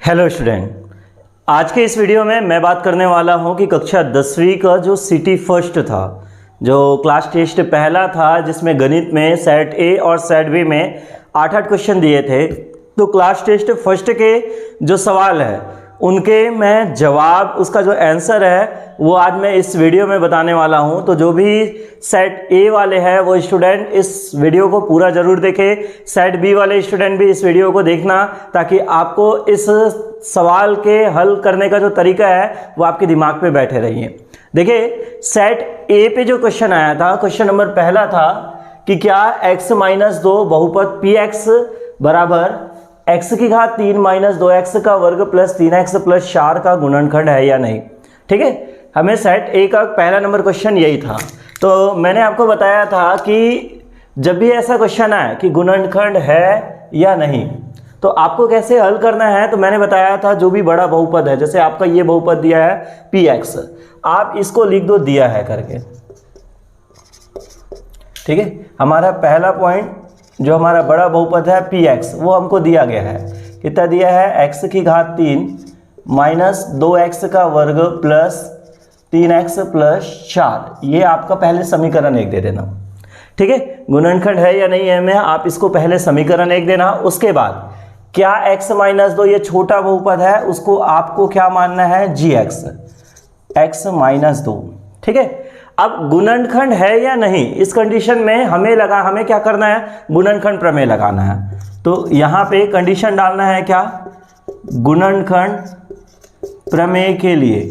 Hello student, आज के इस वीडियो में मैं बात करने वाला हूं कि कक्षा 10वीं का जो सिटी फर्स्ट था, जो क्लास टेस्ट पहला था, जिसमें गणित में सेट ए और सेट बी में 8-8 क्वेश्चन दिए थे। तो क्लास टेस्ट फर्स्ट के जो सवाल है उनके मैं जवाब, उसका जो आंसर है वो आज मैं इस वीडियो में बताने वाला हूं। तो जो भी सेट ए वाले हैं वो स्टूडेंट इस वीडियो को पूरा ज़रूर देखें। सेट बी वाले स्टूडेंट भी इस वीडियो को देखना, ताकि आपको इस सवाल के हल करने का जो तरीका है वो आपके दिमाग पे बैठे रहिए। देखिए, सेट ए पे जो क्वेश्चन आया था, क्वेश्चन नंबर पहला था कि क्या x-2 बहुपद px बराबर x की घात 3 माइनस 2x का वर्ग प्लस 3x प्लस 4 का गुणनखंड है या नहीं। ठीक है, हमें सेट ए का पहला नंबर क्वेश्चन यही था। तो मैंने आपको बताया था कि जब भी ऐसा क्वेश्चन आए कि गुणनखंड है या नहीं, तो आपको कैसे हल करना है। तो मैंने बताया था जो भी बड़ा बहुपद है, जैसे आपका ये बहुपद दिया है px, आप इसको लिख दो दिया है करके। ठीक है, हमारा पहला पॉइंट जो हमारा बड़ा बहुपद है px वो हमको दिया गया है। कितना दिया है? x की घात 3 माइनस 2x का वर्ग प्लस 3x प्लस 4। ये आपका पहले समीकरण 1 दे देना। ठीक है, गुणनखंड है या नहीं है में आप इसको पहले समीकरण 1 देना। उसके बाद क्या x-2 ये छोटा बहुपद है, उसको आपको क्या मानना है? gx, x-2। ठीक है, अब गुणनखंड है या नहीं, इस कंडीशन में हमें क्या करना है? गुणनखंड प्रमेय लगाना है। तो यहां पे कंडीशन डालना है क्या? गुणनखंड प्रमेय के लिए।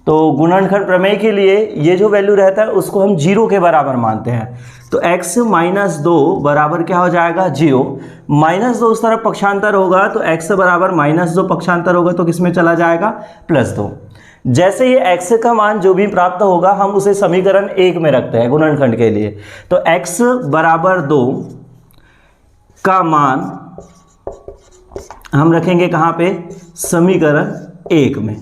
तो गुणनखंड प्रमेय के लिए ये जो वैल्यू रहता है उसको हम 0 के बराबर मानते हैं। तो x-2 बराबर क्या हो जाएगा? 0। -2 उस तरफ पक्षांतर होगा तो x बराबर -2 पक्षांतर होगा तो किसमें चला जाएगा? +2। जैसे ये x का मान जो भी प्राप्त होगा हम उसे समीकरण 1 में रखते हैं गुणनखंड के लिए। तो x बराबर 2 का मान हम रखेंगे कहाँ पे? समीकरण 1 में।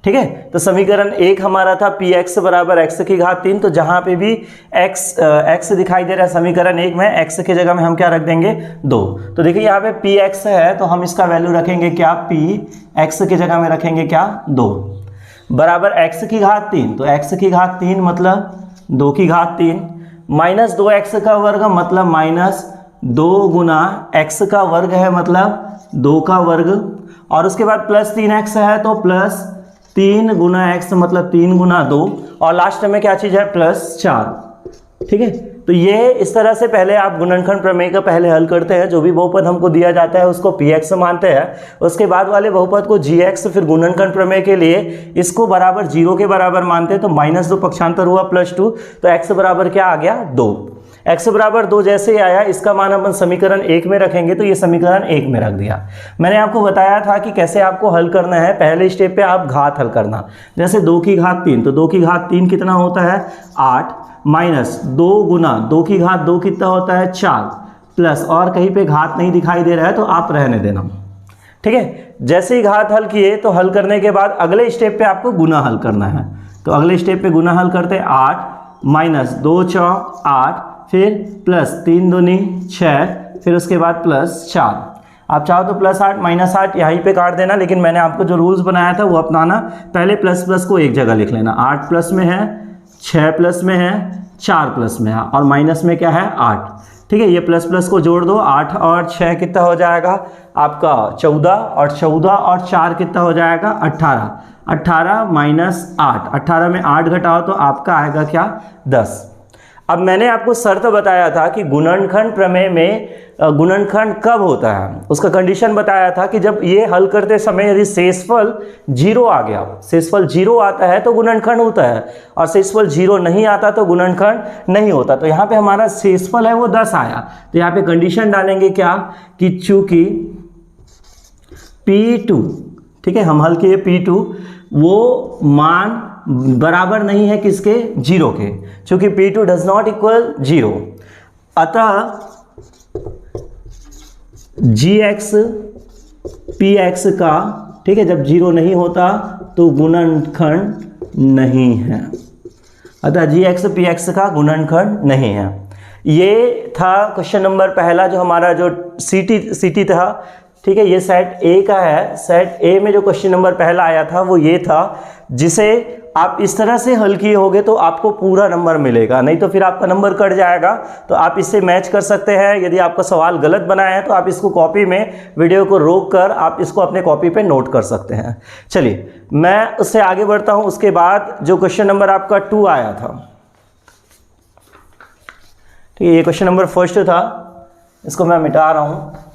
ठीक है, तो समीकरण 1 हमारा था px बराबर x की घात 3। तो जहां पे भी x दिखाई दे रहा है समीकरण 1 में, x की जगह में हम क्या रख देंगे? 2। तो देखिए यहाँ पे px है तो हम इसका वैल्यू रखेंगे क्या? px की जगह में रखेंगे क्या? 2 बराबर x की घात 3। तो x की घात 3 मतलब 2 की घात 3 माइनस 2x का वर्ग मतलब माइनस 2 गुना x का वर्ग है मतलब 2 का वर्ग, और उसके बाद प्लस 3x है तो प्लस 3 गुना x मतलब 3 गुना 2, और लास्ट में क्या चीज़ है? +4। ठीक है, तो ये इस तरह से पहले आप गुणनखंड प्रमेय का पहले हल करते हैं। जो भी बहुपद हमको दिया जाता है उसको px मानते हैं, उसके बाद वाले बहुपद को gx, फिर गुणनखंड प्रमेय के लिए इसको बराबर 0 के बराबर मानते हैं। तो -2 पक्षांतर हुआ +2, तो x बराबर क्या आ गया? 2। x बराबर 2 जैसे ही आया, इसका मान अपन समीकरण 1 में रखेंगे तो ये समीकरण 1 में रख दिया। मैंने आपको बताया था कि कैसे आपको हल करना है। पहले स्टेप पे आप घात हल करना, जैसे 2 की घात 3। तो 2 की घात 3 कितना होता है? 8 माइनस 2 गुना 2 की घात 2 कितना होता है? 4 प्लस, और कहीं पे घात नहीं दिखाई दे रहा है तो आप रहने देना। ठीक है, जैसे ही घात हल किए तो हल करने के बाद अगले स्टेप पे आपको गुना हल करना है। तो अगले स्टेप पे गुना हल करते हैं। 8 माइनस 2 चौक 8, फिर प्लस 3 दूनी 6, फिर उसके बाद +4। आप चाहो तो +8 -8 यहीं पे काट देना, लेकिन मैंने आपको जो रूल्स बनाया था वो अपनाना। पहले प्लस प्लस को एक जगह लिख लेना। 8 प्लस में है, 6 प्लस में है, 4 प्लस में है, और माइनस में क्या है? 8। ठीक है, ये प्लस प्लस को जोड़ दो। 8 और 6 कितना हो जाएगा आपका? 14, और 14 और 4 कितना हो जाएगा? 18। 18 माइनस 8, 18 में 8 घटाओ तो आपका आएगा क्या? 10। अब मैंने आपको शर्त बताया था कि गुणनखंड प्रमेय में गुणनखंड कब होता है, उसका कंडीशन बताया था कि जब ये हल करते समय यदि शेषफल 0 आ गया, शेषफल 0 आता है तो गुणनखंड होता है, और शेषफल 0 नहीं आता तो गुणनखंड नहीं होता। तो यहाँ पे हमारा शेषफल है वो 10 आया, तो यहाँ पे कंडीशन डालेंगे क्या? कि चूंकि P2, ठीक है, हम हल किए P2, वो मान बराबर नहीं है किसके? 0 के, क्योंकि P2 डज नॉट इक्वल 0। अतः gx px का, ठीक है, जब 0 नहीं होता तो गुणनखंड नहीं है। अतः gx px का गुणनखंड नहीं है। ये था क्वेश्चन नंबर पहला, जो हमारा जो सिटी था ठीक है, ये सेट ए का है। सेट ए में जो क्वेश्चन नंबर पहला आया था वो ये था, जिसे आप इस तरह से हल किए होगे तो आपको पूरा नंबर मिलेगा, नहीं तो फिर आपका नंबर कट जाएगा। तो आप इससे मैच कर सकते हैं। यदि आपका सवाल गलत बनाया है तो आप इसको कॉपी में, वीडियो को रोक कर आप इसको अपने कॉपी पे नोट कर सकते हैं। चलिए मैं उससे आगे बढ़ता हूं। उसके बाद जो क्वेश्चन नंबर आपका 2 आया था, ठीक है, ये क्वेश्चन नंबर फर्स्ट था, इसको मैं मिटा रहा हूं।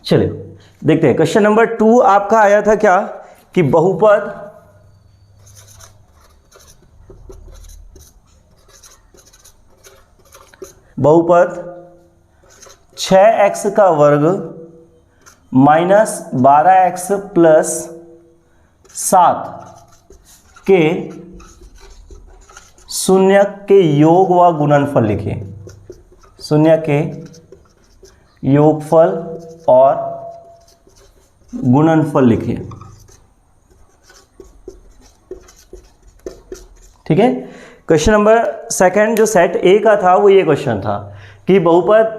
चलिए देखते हैं। क्वेश्चन नंबर 2 आपका आया था क्या, कि बहुपद बहुपद 6x का वर्ग माइनस 12x प्लस 7 के शून्यक के योग व गुणनफल लिखिए। शून्यक के योगफल और गुणनफल लिखिए। ठीक है, क्वेश्चन नंबर सेकंड जो सेट ए का था वो ये क्वेश्चन था कि बहुपद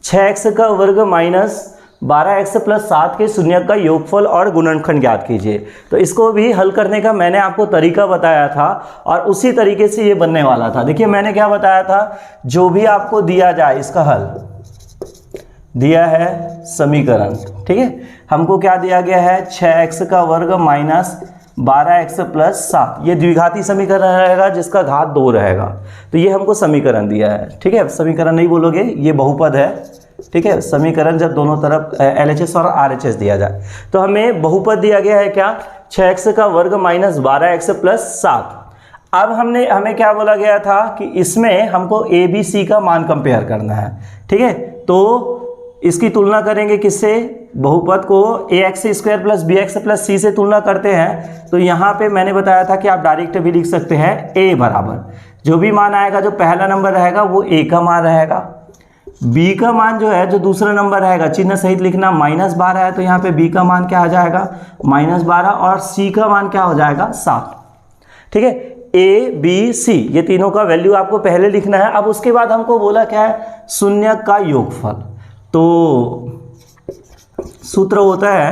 6x का वर्ग माइनस 12x प्लस 7 के शून्यक का योगफल और गुणनखंड ज्ञात कीजिए। तो इसको भी हल करने का मैंने आपको तरीका बताया था और उसी तरीके से ये बनने वाला था। देखिए मैंने क्या बताया था, जो भी आपको दिया जाए इसका हल दिया है समीकरण, ठीक है, हमको क्या दिया गया है 6x का वर्ग माइनस 12x प्लस 7, ये द्विघाती समीकरण रहेगा जिसका घात 2 रहेगा। तो ये हमको समीकरण दिया है, ठीक है, समीकरण नहीं बोलोगे, ये बहुपद है, ठीक है। समीकरण जब दोनों तरफ LHS और RHS दिया जाए तो हमें बहुपद दिया गया है क्या, 6x का वर्ग माइनस 12x प्लस 7। अब हमें क्या बोला गया था कि इसमें हमको ABC का मान कंपेयर करना है, ठीक है। तो इसकी तुलना करेंगे किससे, बहुपद को ax square plus bx plus c से तुलना करते हैं। तो यहाँ पे मैंने बताया था कि आप डायरेक्ट भी लिख सकते हैं a बराबर, जो भी मान आएगा, जो पहला नंबर रहेगा वो a का मान रहेगा, b का मान जो है, जो दूसरा नंबर रहेगा, चिन्ह सहित लिखना, माइनस 12 है तो यहाँ पे b का मान क्या आ जाएगा माइनस 12 और c का मान क्या हो जाएगा 7, ठीक है। a b c ये तीनों का वैल्यू आपको पहले लिखना है। अब उसके बाद हमको बोला क्या है, शून्यक का योगफल। तो सूत्र होता है,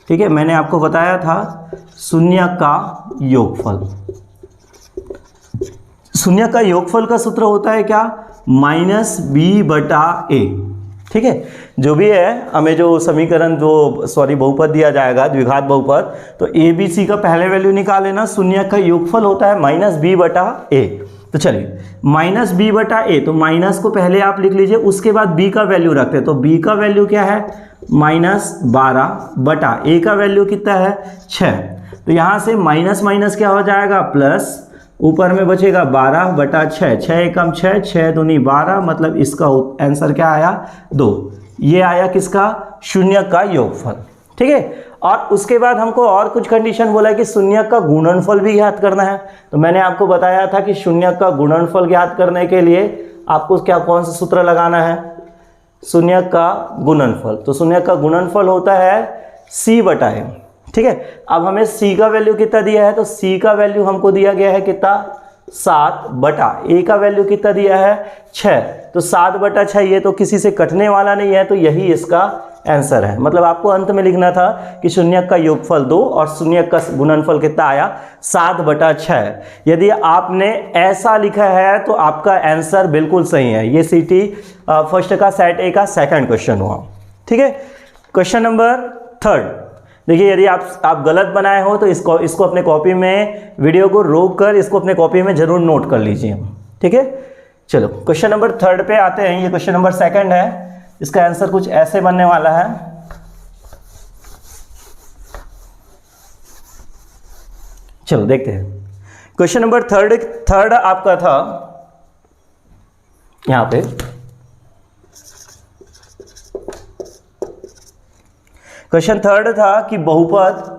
ठीक है, मैंने आपको बताया था शून्यक का योगफल। शून्यक का योगफल का सूत्र होता है क्या, माइनस b बटा a, ठीक है। जो भी है हमें जो समीकरण बहुपद दिया जाएगा, द्विघात बहुपद, तो a b c का पहले वैल्यू निकाल लेना, शून्यक का योगफल होता है माइनस b बटा a। तो चलिए माइनस b बटा a, तो माइनस को पहले आप लिख लीजिए, उसके बाद b का वैल्यू रखते हैं। तो b का वैल्यू क्या है माइनस 12 बटा a का वैल्यू कितना है 6। तो यहाँ से माइनस माइनस क्या हो जाएगा प्लस, ऊपर में बचेगा 12 बटा 6, 6 एकम 6, 6 दूनी 12, मतलब इसका आंसर क्या आया 2। ये आया किसका, शून्यक का योगफल, ठीक है। और उसके बाद हमको और कुछ कंडीशन बोला कि शून्यक का गुणनफल भी ज्ञात करना है। तो मैंने आपको बताया था कि शून्यक का गुणनफल ज्ञात करने के लिए आपको कौन सा सूत्र लगाना है, शून्यक का गुणनफल। तो शून्यक का गुणनफल होता है c बटा m, ठीक है। अब हमें c का वैल्यू कितना दिया है, तो c का वैल्यू हमको दिया गया है कितना 7 बटा a का वैल्यू कितना दिया है 6। तो 7 बटा 6 ये तो किसी से कटने वाला नहीं है, तो यही इसका आंसर है। मतलब आपको अंत में लिखना था कि शून्यक का योगफल 2 और शून्यक का गुणनफल कितना आया 7 बटा 6। यदि आपने ऐसा लिखा है तो आपका आंसर बिल्कुल सही है। ये CT फर्स्ट का सेट ए का सेकंड क्वेश्चन हुआ, ठीक है। क्वेश्चन नंबर थर्ड, देखिए यदि आप गलत बनाए हो तो इसको अपने कॉपी में, वीडियो को रोक कर इसको अपने कॉपी में जरूर नोट कर लीजिए, ठीक है। चलो क्वेश्चन नंबर थर्ड पे आते हैं। ये क्वेश्चन नंबर सेकंड है, इसका आंसर कुछ ऐसे बनने वाला है। चलो देखते हैं। क्वेश्चन नंबर थर्ड आपका था यहां पे, क्वेश्चन थर्ड था कि बहुपद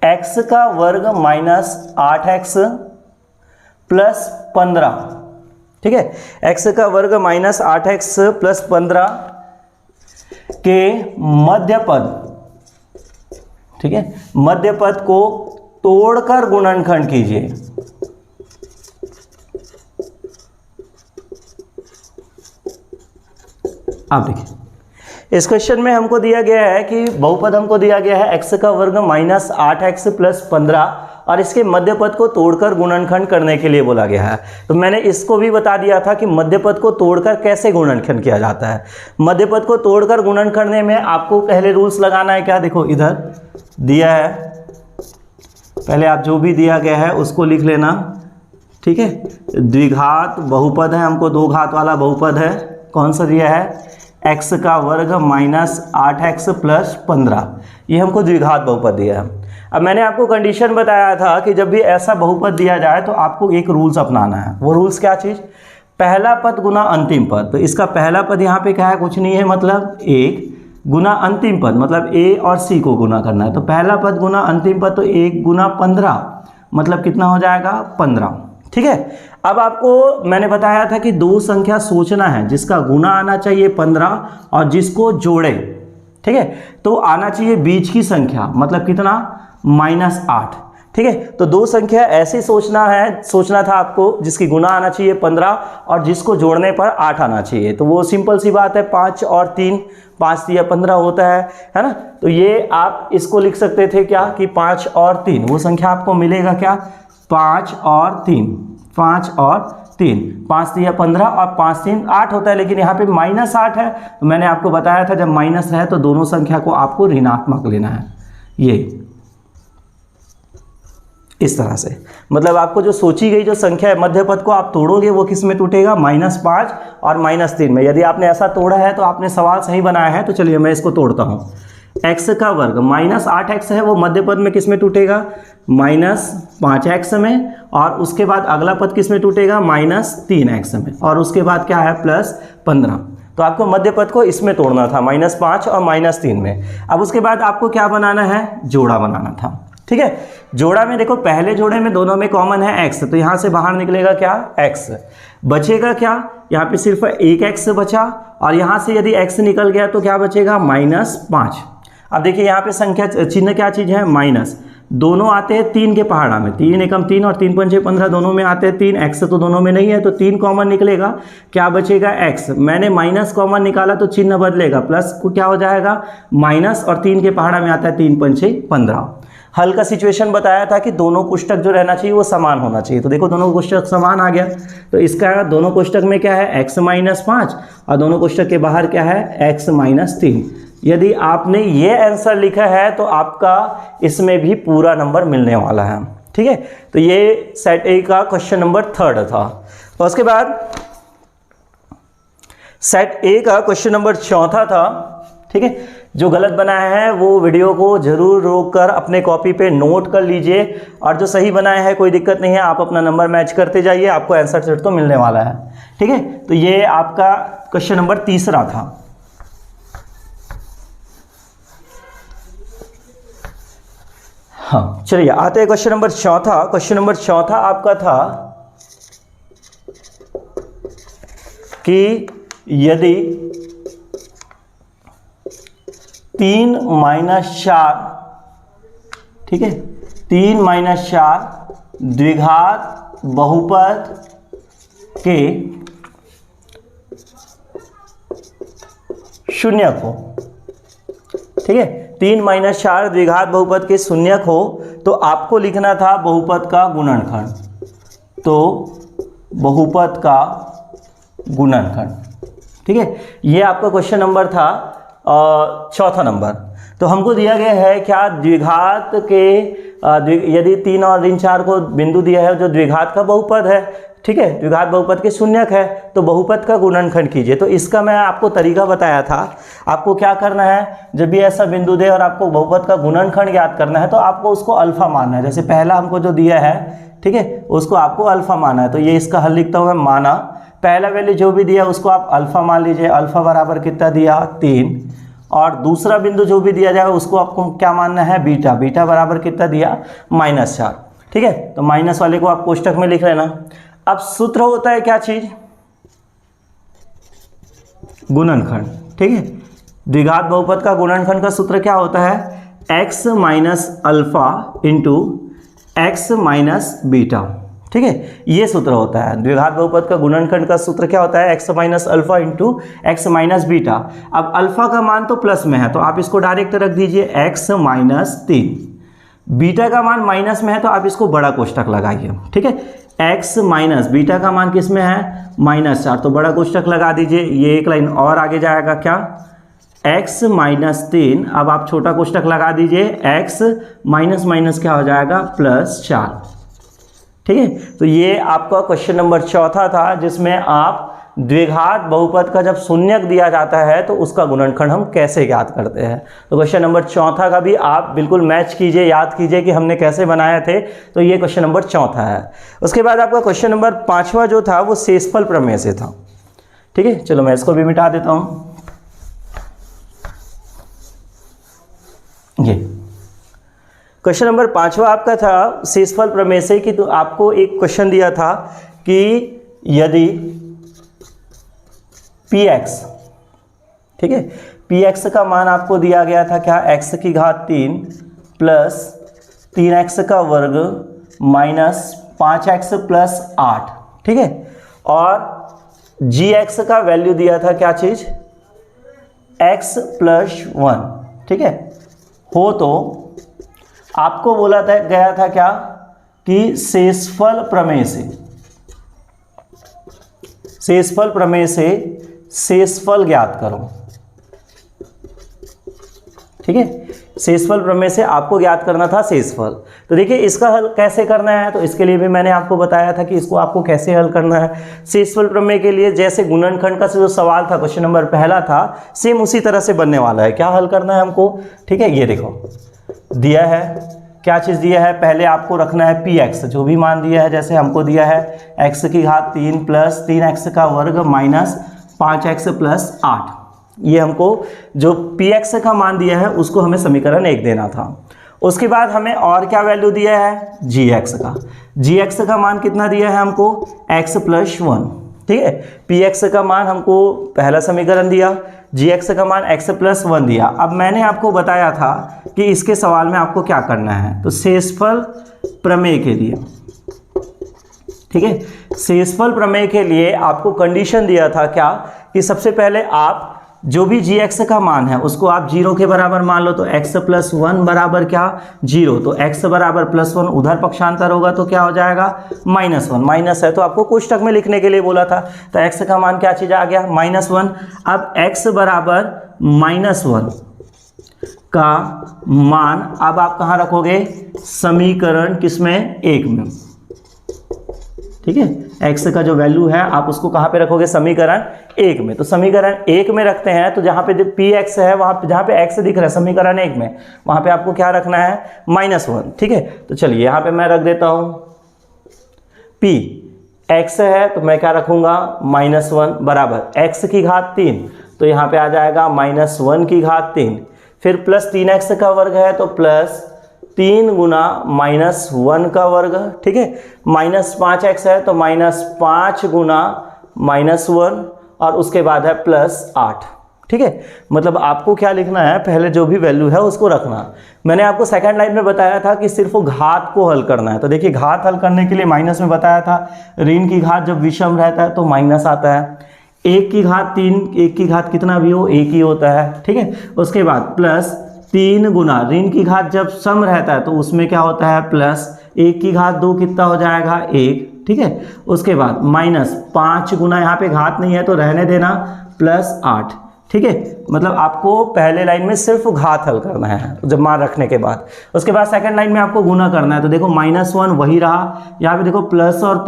x का वर्ग माइनस 8x प्लस 15, ठीक है, x का वर्ग माइनस 8x प्लस 15 के मध्यपद, ठीक है, मध्यपद को तोड़कर गुणनखंड कीजिए। आप देखिए इस क्वेश्चन में हमको दिया गया है कि बहुपद हमको दिया गया है x का वर्ग माइनस 8x प्लस 15 और इसके मध्य पद को तोड़कर गुणनखंड करने के लिए बोला गया है। तो मैंने इसको भी बता दिया था कि मध्य पद को तोड़कर कैसे गुणनखंड किया जाता है। मध्य पद को तोड़कर गुणन करने में आपको पहले रूल्स लगाना है। क्या देखो इधर दिया है, पहले आप जो भी दिया गया है उसको लिख लेना, ठीक है। द्विघात बहुपद है, हमको 2 घात वाला बहुपद है। कौन सा दिया है? x का वर्ग माइनस 8x प्लस 15, ये हमको द्विघात बहुपद दिया है। अब मैंने आपको कंडीशन बताया था कि जब भी ऐसा बहुपद दिया जाए तो आपको एक रूल्स अपनाना है। वो रूल्स क्या चीज़? पहला पद गुना अंतिम पद। तो इसका पहला पद यहाँ पे क्या है? कुछ नहीं है, मतलब 1 गुना अंतिम पद, मतलब a और c को गुना करना है। तो पहला पद गुना अंतिम पद, तो 1 गुना 15, मतलब कितना हो जाएगा? 15, ठीक है। अब आपको मैंने बताया था कि 2 संख्या सोचना है जिसका गुना आना चाहिए 15 और जिसको जोड़े, ठीक है। तो आना चाहिए बीच की संख्या, मतलब कितना? -8, ठीक है। तो 2 संख्या ऐसे सोचना था आपको जिसकी गुना आना चाहिए 15 और जिसको जोड़ने पर 8 आना चाहिए। तो वो सिंपल सी बात है, 5 और 3, 5 या 15 होता है ना। तो ये आप इसको लिख सकते थे क्या कि 5 और 3, वो संख्या आपको मिलेगा क्या? 5 और 3, 5 और 3, 5 या 15 और 5 3 8 होता है, लेकिन यहाँ पे -8 है। तो मैंने आपको बताया था जब माइनस है तो दोनों संख्या को आपको ऋणात्मक लेना है। ये इस तरह से, मतलब आपको जो सोची गई जो संख्या है मध्य पद को आप तोड़ोगे वो किस में टूटेगा? -5 और -3 में। यदि आपने ऐसा तोड़ा है तो आपने सवाल सही बनाया है। तो चलिए मैं इसको तोड़ता हूँ। x का वर्ग -8x है, वो मध्य पद में किस में टूटेगा? -5x में, और उसके बाद अगला पद किस में टूटेगा? -3x में, और उसके बाद क्या है? +15। तो आपको मध्य पद को इसमें तोड़ना था, -5 और -3 में। अब उसके बाद आपको क्या बनाना है? जोड़ा बनाना था, ठीक है। जोड़ा में देखो, पहले जोड़े में दोनों में कॉमन है x, तो यहाँ से बाहर निकलेगा क्या? x। बचेगा क्या? यहाँ पे सिर्फ एक x बचा, और यहाँ से यदि x निकल गया तो क्या बचेगा? -5। अब देखिए यहाँ पे संख्या चिन्ह क्या चीज़ है? माइनस। दोनों आते हैं 3 के पहाड़ा में, 3 एकम 3 और 3 पंचे 15, दोनों में आते हैं 3। x तो दोनों में नहीं है, तो 3 कॉमन निकलेगा, क्या बचेगा? x। मैंने माइनस कॉमन निकाला तो चिन्ह बदलेगा, प्लस को क्या हो जाएगा? माइनस, और 3 के पहाड़ा में आता है 3 पंचे 15। हल का सिचुएशन बताया था कि दोनों कोष्टक जो रहना चाहिए वो समान होना चाहिए। तो देखो दोनों कोष्टक समान आ गया, तो इसका दोनों कोष्टक में क्या है? x -5, और दोनों कोष्टक के बाहर क्या है? x -3। यदि आपने ये आंसर लिखा है तो आपका इसमें भी पूरा नंबर मिलने वाला है, ठीक है। तो ये सेट ए का क्वेश्चन नंबर 3 था। तो उसके बाद सेट ए का क्वेश्चन नंबर 4 था, ठीक है। जो गलत बनाया है वो वीडियो को जरूर रोककर अपने कॉपी पे नोट कर लीजिए, और जो सही बनाया है कोई दिक्कत नहीं है, आप अपना नंबर मैच करते जाइए, आपको आंसर सेट तो मिलने वाला है, ठीक है। तो ये आपका क्वेश्चन नंबर 3 था। हाँ चलिए आते हैं क्वेश्चन नंबर 4। क्वेश्चन नंबर 4 आपका था कि यदि 3 - 4, ठीक है, 3 - 4 द्विघात बहुपद के शून्यक हो, ठीक है। 3 - 4 द्विघात बहुपद के शून्यक हो तो आपको लिखना था बहुपद का गुणनखंड। तो बहुपद का गुणनखंड, ठीक है। ये आपका क्वेश्चन नंबर था 4 नंबर। तो हमको दिया गया है क्या? द्विघात के यदि 3 और ऋण 4 को बिंदु दिया है जो द्विघात का बहुपद है, ठीक है, द्विघात बहुपद के शून्यक है, तो बहुपद का गुणनखंड कीजिए। तो इसका मैं आपको तरीका बताया था। आपको क्या करना है? जब भी ऐसा बिंदु दे और आपको बहुपद का गुणनखंड ज्ञात करना है तो आपको उसको अल्फा मानना है। जैसे पहला हमको जो दिया है, ठीक है, उसको आपको अल्फा माना है। तो ये इसका हल लिखता हूँ मैं, माना। पहला वैल्यू जो भी दिया उसको आप अल्फा मान लीजिए। अल्फा बराबर कितना दिया? 3। और दूसरा बिंदु जो भी दिया जाएगा उसको आपको क्या मानना है? बीटा। बीटा बराबर कितना दिया? -4, ठीक है। तो माइनस वाले को आप कोष्टक में लिख लेना। अब सूत्र होता है क्या चीज? गुणनखंड, ठीक है। द्विघात बहुपद का गुणनखंड का सूत्र क्या होता है? x - alpha into x - beta, ठीक है, ये सूत्र होता है द्विघात बहुपद का गुणनखंड का सूत्र क्या होता है, x minus alpha into x minus beta. अब अल्फा का मान तो प्लस में है तो आप इसको डायरेक्ट रख दीजिए x माइनस 3, बीटा का मान माइनस में है तो आप इसको बड़ा कोष्ठक लगाइए। ठीक है, x माइनस बीटा का मान किस में है, -4, तो बड़ा कोष्ठक लगा दीजिए। ये एक लाइन और आगे जाएगा क्या, x माइनस 3, अब आप छोटा कोष्ठक लगा दीजिए, x माइनस माइनस क्या हो जाएगा +4। ठीक है, तो ये आपका क्वेश्चन नंबर चौथा था जिसमें आप द्विघात बहुपद का जब शून्यक दिया जाता है तो उसका गुणनखंड हम कैसे ज्ञात करते हैं। तो क्वेश्चन नंबर चौथा का भी आप बिल्कुल मैच कीजिए, याद कीजिए कि हमने कैसे बनाए थे। तो ये क्वेश्चन नंबर चौथा है। उसके बाद आपका क्वेश्चन नंबर पांचवा जो था वो शेषफल प्रमेय से था। ठीक है, चलो मैं इसको भी मिटा देता हूं। ये क्वेश्चन नंबर पांचवा आपका था शेषफल प्रमेय से कि तो आपको एक क्वेश्चन दिया था कि यदि px, ठीक है, px का मान आपको दिया गया था क्या, x की घात 3 प्लस 3x का वर्ग माइनस 5x प्लस 8। ठीक है, और gx का वैल्यू दिया था क्या चीज, x प्लस 1। ठीक है, हो तो आपको बोला था गया था क्या कि शेषफल प्रमेय से शेषफल ज्ञात करो। ठीक है, शेषफल प्रमेय से आपको ज्ञात करना था शेषफल। तो देखिए इसका हल कैसे करना है, तो इसके लिए भी मैंने आपको बताया था कि इसको आपको कैसे हल करना है। शेषफल प्रमेय के लिए जैसे गुणनखंड का जो सवाल था क्वेश्चन नंबर पहला था, सेम उसी तरह से बनने वाला है। क्या हल करना है हमको, ठीक है, ये देखो दिया है, क्या चीज़ दिया है, पहले आपको रखना है px, जो भी मान दिया है, जैसे हमको दिया है x की घात 3 प्लस 3x का वर्ग माइनस 5x प्लस 8। ये हमको जो px का मान दिया है उसको हमें समीकरण 1 देना था। उसके बाद हमें और क्या वैल्यू दिया है, gx का मान कितना दिया है हमको, x प्लस 1। ठीक है, px का मान हमको पहला समीकरण दिया, gx का मान x प्लस 1 दिया। अब मैंने आपको बताया था कि इसके सवाल में आपको क्या करना है, तो शेषफल प्रमेय के लिए, ठीक है, शेषफल प्रमेय के लिए आपको कंडीशन दिया था क्या कि सबसे पहले आप जो भी gx का मान है उसको आप 0 के बराबर मान लो। तो x प्लस 1 बराबर क्या, 0, तो x बराबर +1, उधर पक्षांतर होगा तो क्या हो जाएगा -1, माइनस है तो आपको कोष्ठक में लिखने के लिए बोला था। तो x का मान क्या चीज़ आ गया, -1। अब x बराबर -1 का मान अब आप कहाँ रखोगे, समीकरण किसमें, 1 में। ठीक है, x का जो वैल्यू है आप उसको कहाँ पे रखोगे, समीकरण 1 में। तो समीकरण 1 में रखते हैं तो जहाँ पे px है, वहाँ जहाँ पे x दिख रहा है समीकरण 1 में, वहाँ पे आपको क्या रखना है, -1। ठीक है, तो चलिए यहाँ पे मैं रख देता हूँ p, x है तो मैं क्या रखूँगा, -1 बराबर x की घात 3, तो यहाँ पे आ जाएगा -1 की घात 3, फिर प्लस 3x का वर्ग है तो प्लस 3 गुना -1 का वर्ग। ठीक है, -5x है तो -5 गुना -1, और उसके बाद है +8। ठीक है, मतलब आपको क्या लिखना है, पहले जो भी वैल्यू है उसको रखना। मैंने आपको सेकंड लाइन में बताया था कि सिर्फ वो घात को हल करना है। तो देखिए घात हल करने के लिए माइनस में बताया था, ऋण की घात जब विषम रहता है तो माइनस आता है, 1 की घात 3, 1 की घात कितना भी हो 1 ही होता है। ठीक है, उसके बाद प्लस 3 गुना ऋण की घात जब सम रहता है तो उसमें क्या होता है, प्लस 1 की घात 2 कितना हो जाएगा, 1। ठीक है, उसके बाद -5 गुना, यहाँ पे घात नहीं है तो रहने देना, +8। ठीक है, मतलब आपको पहले लाइन में सिर्फ घात हल करना है जब मान रखने के बाद। उसके बाद सेकंड लाइन में आपको गुना करना है। तो देखो -1 वही रहा, यहाँ पे देखो प्लस और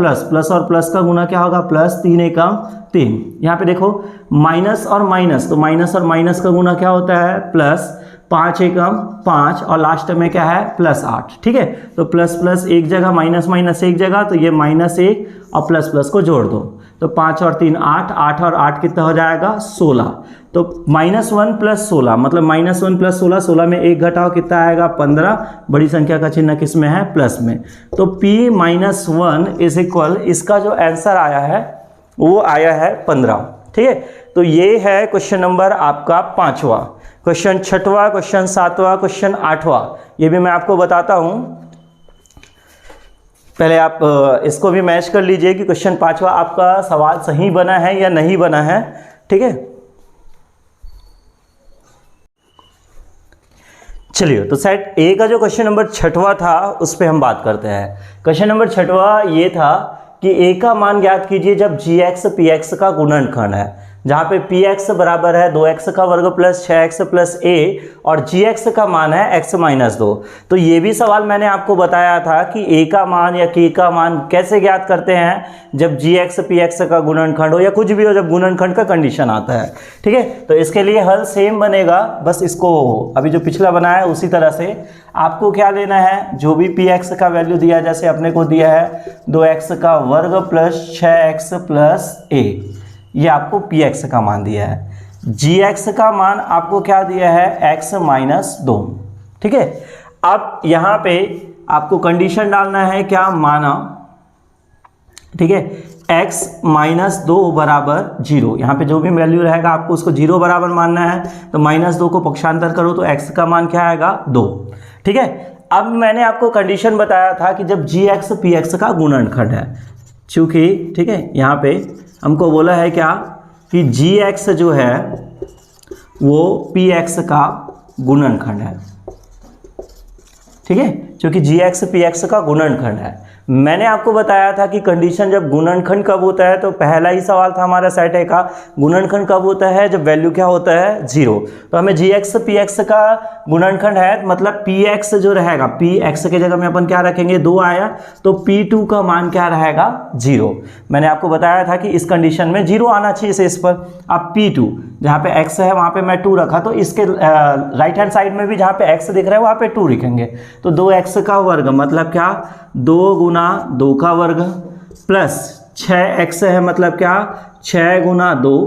प्लस का गुना क्या होगा, +3 एकम 3। यहाँ पे देखो माइनस और माइनस, तो माइनस और माइनस का गुना क्या होता है, +5 एकम 5, और लास्ट में क्या है, +8। ठीक है, तो प्लस एक जगह, माइनस एक जगह, तो ये -1 और प्लस को जोड़ दो, तो 5 और 3 8, 8 और 8 कितना हो जाएगा, 16। तो -1 + 16, मतलब -1 + 16, 16 में 1 घटाओ कितना आएगा, 15। बड़ी संख्या का चिन्ह किस में है, प्लस में। तो p - 1 इज इक्वल, इसका जो आंसर आया है वो आया है 15। ठीक है, तो ये है क्वेश्चन नंबर आपका 5वां। क्वेश्चन 6वां, क्वेश्चन 7वां, क्वेश्चन 8वां, ये भी मैं आपको बताता हूँ। पहले आप इसको भी मैच कर लीजिए कि क्वेश्चन 5वां आपका सवाल सही बना है या नहीं बना है। ठीक है, चलिए तो सेट ए का जो क्वेश्चन नंबर 6वां था उस पर हम बात करते हैं। क्वेश्चन नंबर 6वां ये था कि ए का मान ज्ञात कीजिए जब जी एक्स पी एक्स का गुणनखंड है, जहाँ पे पी एक्स बराबर है 2x का वर्ग प्लस 6x प्लस a और जी एक्स का मान है x माइनस 2। तो ये भी सवाल मैंने आपको बताया था कि a का मान या k का मान कैसे ज्ञात करते हैं जब जी एक्स पी एक्स का गुणनखंड हो या कुछ भी हो, जब गुणनखंड का कंडीशन आता है। ठीक है, तो इसके लिए हल सेम बनेगा, बस इसको अभी जो पिछला बनाया है उसी तरह से आपको क्या लेना है, जो भी पी एक्स का वैल्यू दिया है, जैसे अपने को दिया है 2x का वर्ग प्लस 6x प्लस a, ये आपको पी एक्स का मान दिया है। जी एक्स का मान आपको क्या दिया है, x माइनस 2। ठीक है, अब यहाँ पे आपको कंडीशन डालना है क्या, माना, ठीक है, x माइनस 2 बराबर 0। यहाँ पे जो भी वैल्यू रहेगा आपको उसको 0 बराबर मानना है, तो माइनस 2 को पक्षांतर करो तो x का मान क्या आएगा, 2। ठीक है, अब मैंने आपको कंडीशन बताया था कि जब जी एक्स पी एक्स का गुणनखंड है, चूँकि ठीक है यहाँ पे हमको बोला है क्या कि जी एक्स जो है वो पी एक्स का गुणनखंड है। ठीक है, क्योंकि जी एक्स पी एक्स का गुणनखंड है। मैंने आपको बताया था कि कंडीशन जब गुणनखंड कब होता है, तो पहला ही सवाल था हमारा सेट ए का, गुणनखंड कब होता है, जब वैल्यू क्या होता है, 0। तो हमें जी एक्स पी एक्स का गुणनखंड है, मतलब पी एक्स जो रहेगा, पी एक्स के जगह में अपन क्या रखेंगे, 2 आया, तो पी टू का मान क्या रहेगा, 0। मैंने आपको बताया था कि इस कंडीशन में 0 आना चाहिए शेष पर। अब पी टू जहाँ पे x है वहाँ पे मैं 2 रखा, तो इसके राइट हैंड साइड में भी जहाँ पे x दिख रहा है वहाँ पे 2 लिखेंगे, तो 2x का वर्ग मतलब क्या, 2 गुना 2 का वर्ग प्लस 6x है, मतलब क्या, 6 गुना 2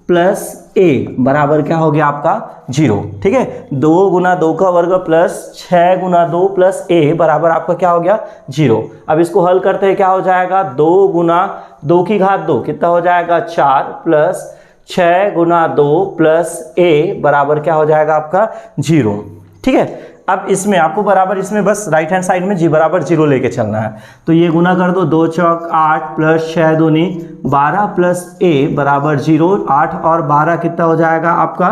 प्लस a बराबर क्या हो गया आपका, 0। ठीक है, 2 गुना 2 का वर्ग प्लस 6 गुना 2 प्लस a बराबर आपका क्या हो गया, 0। अब इसको हल करते हैं, क्या हो जाएगा, 2 गुना 2 की घात 2 कितना हो जाएगा, 4 प्लस 6 गुना 2 प्लस a बराबर क्या हो जाएगा आपका, 0। ठीक है, अब इसमें आपको बराबर, इसमें बस राइट हैंड साइड में जी बराबर 0 लेके चलना है, तो ये गुना कर दो, 2 चौक 8 प्लस 6 दूनी 12 प्लस a बराबर 0। 8 और 12 कितना हो जाएगा आपका,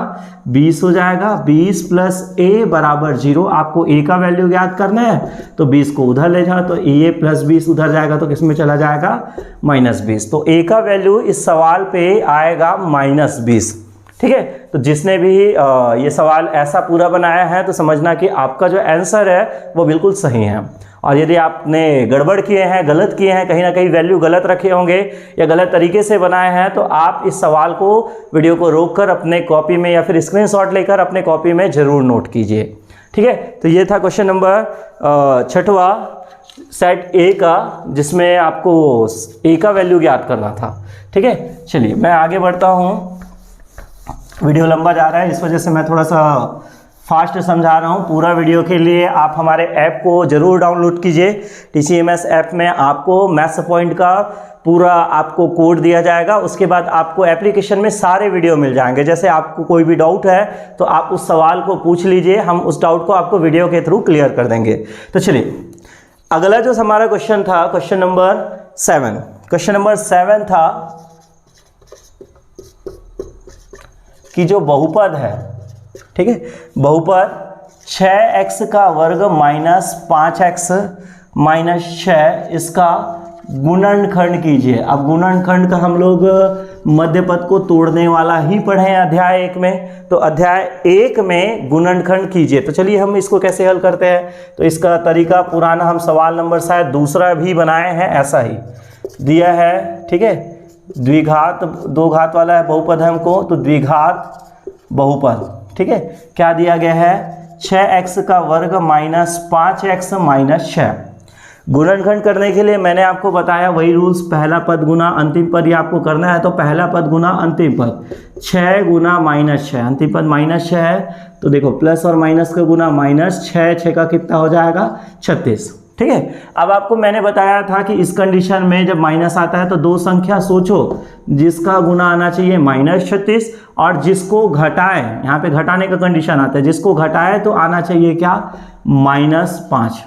20 हो जाएगा। 20 प्लस a बराबर 0। आपको a का वैल्यू ज्ञात करना है, तो 20 को उधर ले जाओ, तो a प्लस 20 उधर जाएगा, तो किसमें चला जाएगा, -20। तो a का वैल्यू इस सवाल पे आएगा -20। ठीक है, तो जिसने भी ये सवाल ऐसा पूरा बनाया है तो समझना कि आपका जो आंसर है वो बिल्कुल सही है। और यदि आपने गड़बड़ किए हैं, गलत किए हैं, कहीं ना कहीं वैल्यू गलत रखे होंगे या गलत तरीके से बनाए हैं, तो आप इस सवाल को, वीडियो को रोककर अपने कॉपी में या फिर स्क्रीनशॉट लेकर अपने कॉपी में ज़रूर नोट कीजिए। ठीक है, तो ये था क्वेश्चन नंबर 6वां सेट ए का, जिसमें आपको ए का वैल्यू ज्ञात करना था। ठीक है, चलिए मैं आगे बढ़ता हूँ। वीडियो लंबा जा रहा है, इस वजह से मैं थोड़ा सा फास्ट समझा रहा हूँ। पूरा वीडियो के लिए आप हमारे ऐप को ज़रूर डाउनलोड कीजिए। TCMS ऐप में आपको मैथ्स पॉइंट का पूरा आपको कोड दिया जाएगा, उसके बाद आपको एप्लीकेशन में सारे वीडियो मिल जाएंगे। जैसे आपको कोई भी डाउट है तो आप उस सवाल को पूछ लीजिए, हम उस डाउट को आपको वीडियो के थ्रू क्लियर कर देंगे। तो चलिए, अगला जो हमारा क्वेश्चन था, क्वेश्चन नंबर 7। क्वेश्चन नंबर 7 था कि जो बहुपद है, ठीक है, बहुपद 6x का वर्ग माइनस 5x माइनस 6, इसका गुणनखंड कीजिए। अब गुणनखंड का हम लोग मध्य पद को तोड़ने वाला ही पढ़े हैं अध्याय 1 में, तो अध्याय 1 में गुणनखंड कीजिए। तो चलिए हम इसको कैसे हल करते हैं। तो इसका तरीका पुराना, हम सवाल नंबर शायद दूसरा भी बनाए हैं, ऐसा ही दिया है। ठीक है, द्विघात 2 घात वाला है बहुपद है हमको, तो द्विघात बहुपद। ठीक है, क्या दिया गया है, 6x का वर्ग माइनस 5x माइनस 6। गुणनखंड करने के लिए मैंने आपको बताया वही रूल्स, पहला पद गुना अंतिम पद, ये आपको करना है। तो पहला पद गुना अंतिम पद, 6 गुना माइनस 6, अंतिम पद माइनस 6 है, तो देखो प्लस और माइनस का गुना माइनस 6, 6 का कितना हो जाएगा, 36। ठीक है, अब आपको मैंने बताया था कि इस कंडीशन में जब माइनस आता है तो 2 संख्या सोचो जिसका गुना आना चाहिए -36, और जिसको घटाए, यहाँ पे घटाने का कंडीशन आता है, जिसको घटाए तो आना चाहिए क्या, -5।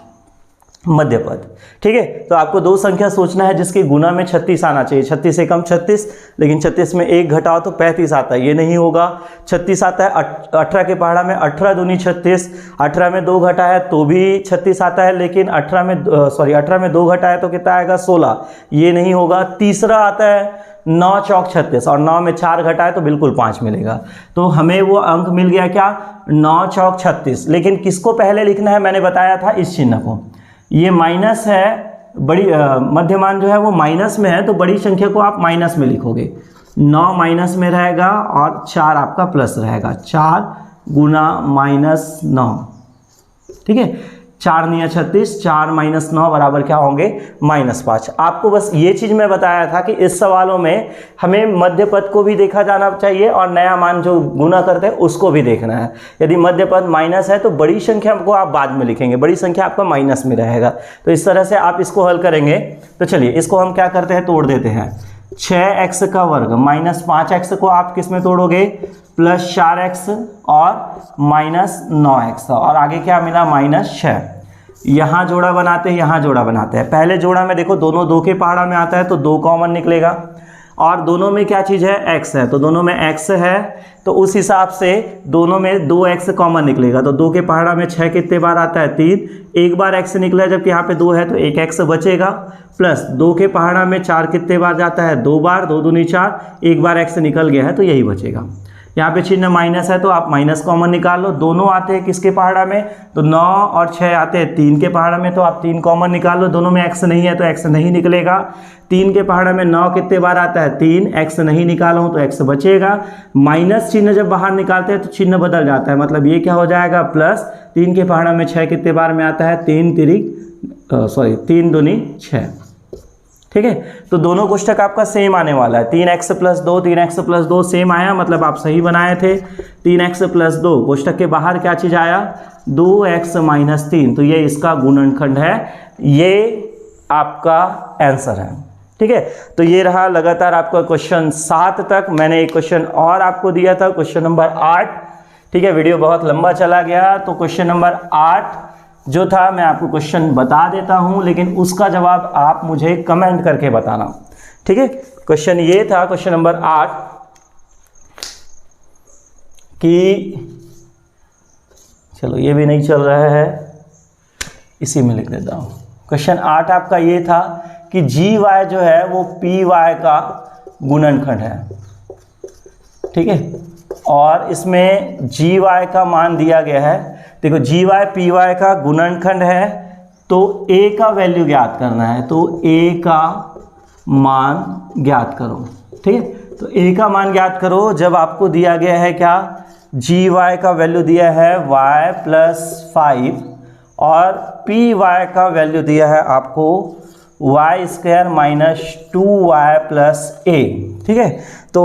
मध्य पद। ठीक है, तो आपको दो संख्या सोचना है जिसके गुना में 36 आना चाहिए। 36 से कम 36, लेकिन 36 में एक घटाओ तो 35 आता है, ये नहीं होगा। 36 आता है 18 के पहाड़ा में, 18 दूनी 36, 18 में 2 घटा है तो भी 36 आता है, लेकिन 18 में 2 घटा है तो कितना आएगा 16, ये नहीं होगा। तीसरा आता है 9 चौक 36 और 9 में 4 घटा है तो बिल्कुल 5 मिलेगा। तो हमें वो अंक मिल गया क्या, 9 चौक 36। लेकिन किसको पहले लिखना है, मैंने बताया था इस चिन्ह को, ये माइनस है, बड़ी मध्यमान जो है वो माइनस में है, तो बड़ी संख्या को आप माइनस में लिखोगे। 9 माइनस में रहेगा और 4 आपका प्लस रहेगा, 4 गुना -9। ठीक है, 4 निया 36, 4 - 9 बराबर क्या होंगे, -5। आपको बस ये चीज़ मैं बताया था कि इस सवालों में हमें मध्य पद को भी देखा जाना चाहिए और नया मान जो गुना करते हैं उसको भी देखना है। यदि मध्य पद माइनस है तो बड़ी संख्या को आप बाद में लिखेंगे, बड़ी संख्या आपका माइनस में रहेगा। तो इस तरह से आप इसको हल करेंगे। तो चलिए इसको हम क्या करते हैं, तोड़ देते हैं। 6x का वर्ग -5x को आप किस में तोड़ोगे, +4x और -9x, और आगे क्या मिला -6। यहाँ जोड़ा बनाते हैं, यहाँ जोड़ा बनाते हैं। पहले जोड़ा में देखो दोनों 2 के पहाड़ा में आता है तो 2 कॉमन निकलेगा, और दोनों में क्या चीज़ है, x है, तो दोनों में x है, तो उस हिसाब से दोनों में 2x कॉमन निकलेगा। तो 2 के पहाड़ा में 6 कितने बार आता है, 3, एक बार x निकला, जबकि यहाँ पे 2 है तो एक x बचेगा, प्लस 2 के पहाड़ा में 4 कितने बार जाता है, 2 बार, 2 दूनी 4, एक बार x निकल गया है तो यही बचेगा। यहाँ पे चिन्ह माइनस है तो आप माइनस कॉमन निकाल लो। दोनों आते हैं किसके पहाड़ा में, तो 9 और 6 आते हैं 3 के पहाड़ा में, तो आप 3 कॉमन निकाल लो। दोनों में x नहीं है तो x नहीं निकलेगा। 3 के पहाड़ा में 9 कितने बार आता है, 3, x नहीं निकाला हूँ तो x बचेगा। माइनस चिन्ह जब बाहर निकालते हैं तो चिन्ह बदल जाता है, मतलब ये क्या हो जाएगा, प्लस 3 के पहाड़ा में 6 कितने बार में आता है, 3 दूनी 6। ठीक है, तो दोनों कोष्टक आपका सेम आने वाला है। 3x + 2, 3x + 2 सेम आया, मतलब आप सही बनाए थे। 3x + 2 कोष्टक के बाहर क्या चीज़ आया, 2x - 3, तो ये इसका गुणनखंड है, ये आपका आंसर है। ठीक है, तो ये रहा लगातार आपका क्वेश्चन 7 तक। मैंने एक क्वेश्चन और आपको दिया था, क्वेश्चन नंबर 8। ठीक है, वीडियो बहुत लंबा चला गया, तो क्वेश्चन नंबर 8 जो था मैं आपको क्वेश्चन बता देता हूं, लेकिन उसका जवाब आप मुझे कमेंट करके बताना। ठीक है, क्वेश्चन ये था, क्वेश्चन नंबर 8 कि चलो ये भी नहीं चल रहा है, इसी में लिख देता हूं। क्वेश्चन 8 आपका ये था कि GY जो है वो PY का गुणनखंड है। ठीक है, और इसमें GY का मान दिया गया है। देखो GY PY का गुणनखंड है तो A का वैल्यू ज्ञात करना है, तो A का मान ज्ञात करो। ठीक है, तो A का मान ज्ञात करो। जब आपको दिया गया है क्या, GY का वैल्यू दिया है y + 5 और PY का वैल्यू दिया है आपको y² - 2y + a। ठीक है, तो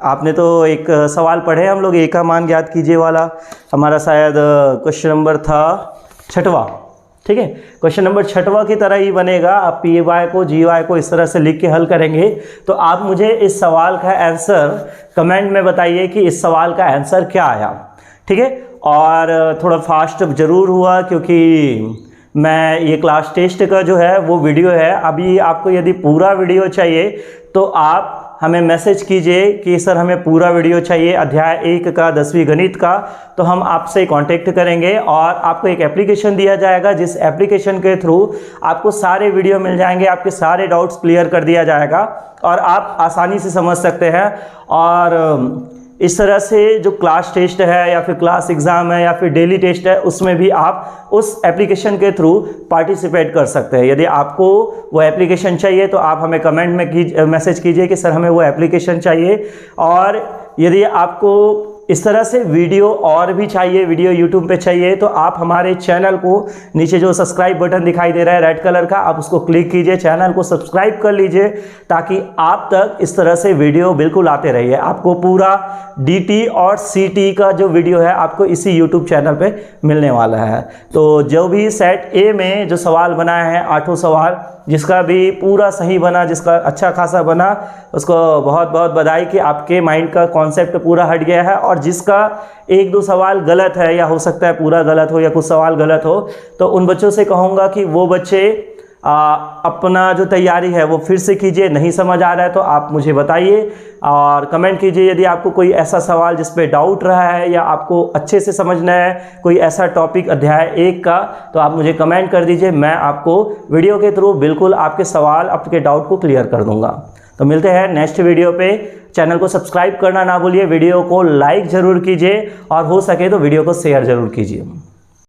आपने तो एक सवाल पढ़े हम लोग, A का मान ज्ञात कीजिए वाला, हमारा शायद क्वेश्चन नंबर था 6वां। ठीक है, क्वेश्चन नंबर 6वां की तरह ही बनेगा। आप PY को GY को इस तरह से लिख के हल करेंगे। तो आप मुझे इस सवाल का आंसर कमेंट में बताइए कि इस सवाल का आंसर क्या आया। ठीक है, और थोड़ा फास्ट ज़रूर हुआ क्योंकि मैं ये क्लास टेस्ट का जो है वो वीडियो है। अभी आपको यदि पूरा वीडियो चाहिए तो आप हमें मैसेज कीजिए कि सर हमें पूरा वीडियो चाहिए अध्याय 1 का 10वीं गणित का, तो हम आपसे कांटेक्ट करेंगे और आपको एक एप्लीकेशन दिया जाएगा, जिस एप्लीकेशन के थ्रू आपको सारे वीडियो मिल जाएंगे, आपके सारे डाउट्स क्लियर कर दिया जाएगा और आप आसानी से समझ सकते हैं। और इस तरह से जो क्लास टेस्ट है या फिर क्लास एग्ज़ाम है या फिर डेली टेस्ट है, उसमें भी आप उस एप्लीकेशन के थ्रू पार्टिसिपेट कर सकते हैं। यदि आपको वो एप्लीकेशन चाहिए तो आप हमें कमेंट में मैसेज कीजिए कि सर हमें वो एप्लीकेशन चाहिए। और यदि आपको इस तरह से वीडियो और भी चाहिए, वीडियो यूट्यूब पे चाहिए, तो आप हमारे चैनल को नीचे जो सब्सक्राइब बटन दिखाई दे रहा है रेड कलर का, आप उसको क्लिक कीजिए, चैनल को सब्सक्राइब कर लीजिए ताकि आप तक इस तरह से वीडियो बिल्कुल आते रहिए। आपको पूरा DT और CT का जो वीडियो है आपको इसी यूट्यूब चैनल पे मिलने वाला है। तो जो भी सेट A में जो सवाल बनाए हैं 8 सवाल, जिसका भी पूरा सही बना, जिसका अच्छा खासा बना, उसको बहुत बहुत बधाई कि आपके माइंड का कॉन्सेप्ट पूरा हट गया है। और और जिसका एक दो सवाल गलत है या हो सकता है पूरा गलत हो या कुछ सवाल गलत हो, तो उन बच्चों से कहूँगा कि वो बच्चे अपना जो तैयारी है वो फिर से कीजिए। नहीं समझ आ रहा है तो आप मुझे बताइए और कमेंट कीजिए। यदि आपको कोई ऐसा सवाल जिस पे डाउट रहा है या आपको अच्छे से समझना है कोई ऐसा टॉपिक अध्याय 1 का, तो आप मुझे कमेंट कर दीजिए। मैं आपको वीडियो के थ्रू बिल्कुल आपके सवाल, आपके डाउट को क्लियर कर दूंगा। तो मिलते हैं नेक्स्ट वीडियो पे। चैनल को सब्सक्राइब करना ना भूलिए, वीडियो को लाइक ज़रूर कीजिए और हो सके तो वीडियो को शेयर ज़रूर कीजिए।